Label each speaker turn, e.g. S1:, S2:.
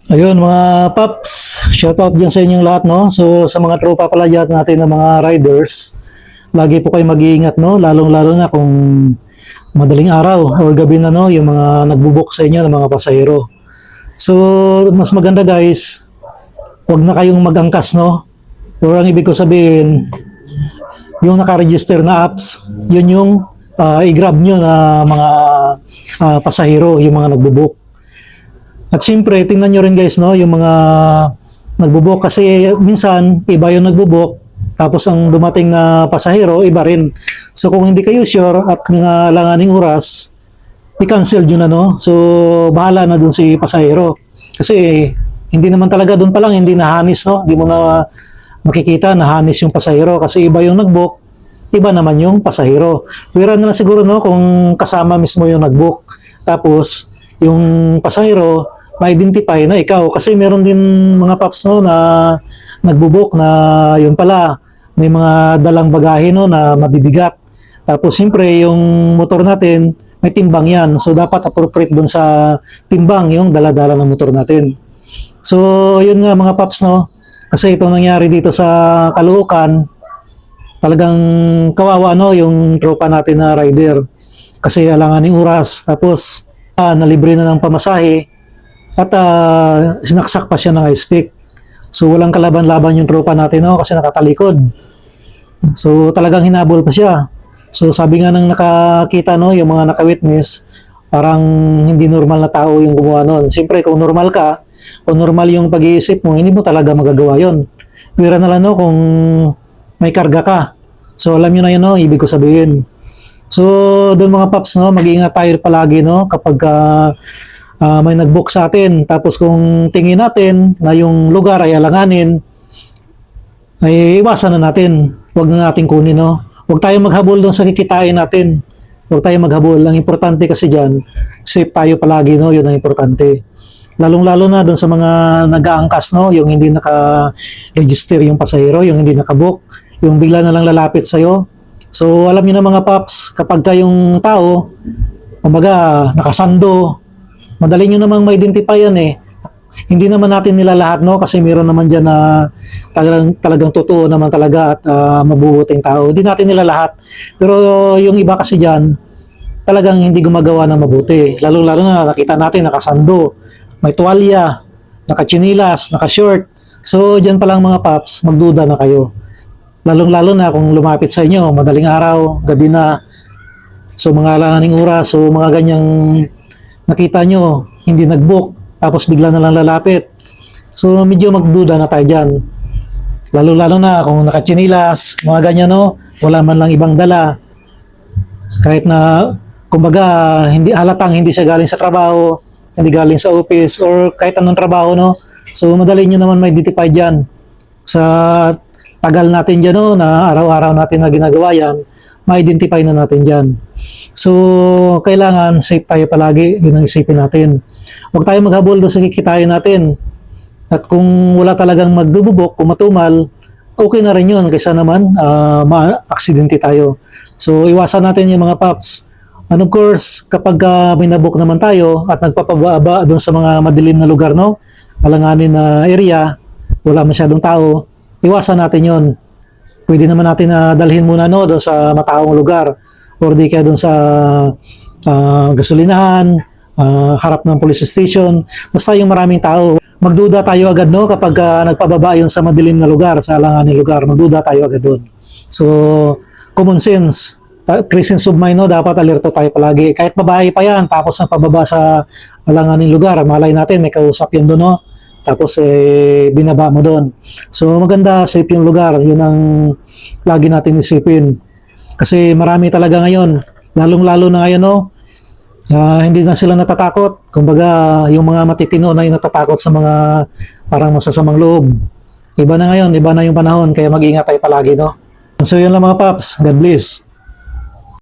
S1: Ayun mga paps, shoutout dyan sa inyong lahat, no? So sa mga tropa pala dyan natin ng mga riders, lagi po kayo mag-iingat, no? Lalong-lalo na kung madaling araw or gabi na, no? Yung mga nagbubuk sa inyo ng mga pasahero. So mas maganda guys, wag na kayong mag-angkas, no? Or ang ibig ko sabihin, yung naka-register na apps, yun yung i-grab nyo na mga pasahero, yung mga nagbubuk. At syempre, tingnan nyo rin guys, no, yung mga nagbubok kasi minsan iba yung nagbubok tapos ang dumating na pasahero iba rin. So kung hindi kayo sure at langaning oras, i-cancel nyo na, no. So bahala na dun si pasahero. Kasi hindi naman talaga dun pa lang hindi nahanis, no. Hindi mo na makikita nahanis yung pasahero kasi iba yung nagbook, iba naman yung pasahero. Pwera na lang siguro, no, kung kasama mismo yung nagbook. Tapos yung pasahero ma-identify na ikaw kasi meron din mga paps, no, na nagbubuk na yun pala may mga dalang bagahe, no, na mabibigat. Tapos siyempre yung motor natin may timbang yan, so dapat appropriate dun sa timbang yung dala-dala ng motor natin. So yun nga mga paps, no, kasi itong nangyari dito sa Caloocan, talagang kawawa, no, yung tropa natin na rider kasi alanganing oras tapos nalibre na ng pamasahe at sinaksak pa siya ng ice pick. So walang kalaban-laban yung tropa natin, no, kasi nakatalikod. So talagang hinabol pa siya. So sabi nga ng nakakita, no, yung mga naka-witness, parang hindi normal na tao yung gumawa nun. Siyempre kung normal ka, o normal yung pag-iisip mo, hindi mo talaga magagawa yon. Pwera na lang, no, kung may karga ka. So alam nyo na yun, no, ibig ko sabihin. So doon mga paps, no, mag-iingat tayo palagi, no, kapag may nag-book sa atin. Tapos kung tingin natin na yung lugar ay alanganin, ay iwasan na natin. Huwag na natin kunin, no. Huwag tayong maghabol doon sa kikitain natin. Huwag tayong maghabol. Ang importante kasi dyan, safe tayo palagi, no. Yun ang importante. Lalong-lalo na doon sa mga nag-aangkas, no, yung hindi naka-register yung pasahero, yung hindi naka-book, yung bigla na lang lalapit sa'yo. So alam niyo na mga paps, kapag kayong tao, kumbaga nakasando, madali nyo namang ma-identify yan eh. Hindi naman natin nila lahat, no, kasi meron naman dyan na talagang totoo naman talaga at mabubuting tao. Hindi natin nila lahat. Pero yung iba kasi dyan, talagang hindi gumagawa ng mabuti. Lalo-lalo na nakita natin nakasando, may tuwalya, nakachinilas, nakashort. So dyan pa lang mga paps, magduda na kayo. Lalong-lalo na kung lumapit sa inyo, madaling araw, gabi na, so mga alanganing oras, so mga ganyang nakita nyo, hindi nag-book, tapos bigla na lang lalapit. So medyo magduda na tayo dyan. Lalo-lalo na kung nakachinilas, mga ganyan, no, wala man lang ibang dala. Kahit na, kumbaga, hindi halatang hindi siya galing sa trabaho, hindi galing sa office, or kahit anong trabaho, no. So madali nyo naman ma-identify dyan. Sa tagal natin dyan, no, na araw-araw natin na ginagawa yan, ma-identify na natin dyan. So, kailangan safe tayo palagi, yun ang isipin natin. Huwag tayo maghabol doon sa kikitain natin. At kung wala talagang magdububok, kung matumal, okay na rin yun, kaysa naman ma-aksidente tayo. So, iwasan natin yung mga paps. And of course, kapag may nabook naman tayo at nagpapababa doon sa mga madilim na lugar, no, alanganin na area, wala masyadong tao, iwasan natin yon. Pwede naman natin na dalhin muna, no, doon sa mataong lugar or di kaya doon sa gasolinahan, harap ng police station, basta yung maraming tao. Magduda tayo agad, no, kapag nagpababa yun sa madilim na lugar, sa alanganing lugar, magduda tayo agad doon. So, common sense, presence of mind, no, dapat alerto tayo palagi. Kahit babae pa yan, tapos nagpababa sa alanganing lugar, malay natin, may kausap yan doon, no, tapos binaba mo doon. So maganda, safe yung lugar, yun ang lagi natin isipin. Kasi marami talaga ngayon, lalong-lalo na ngayon, no, hindi na sila natatakot. Kumbaga, yung mga matitino na yung natatakot sa mga parang masasamang loob. Iba na ngayon, iba na yung panahon, kaya mag-ingat tayo palagi, no. So yun lang mga paps, God bless.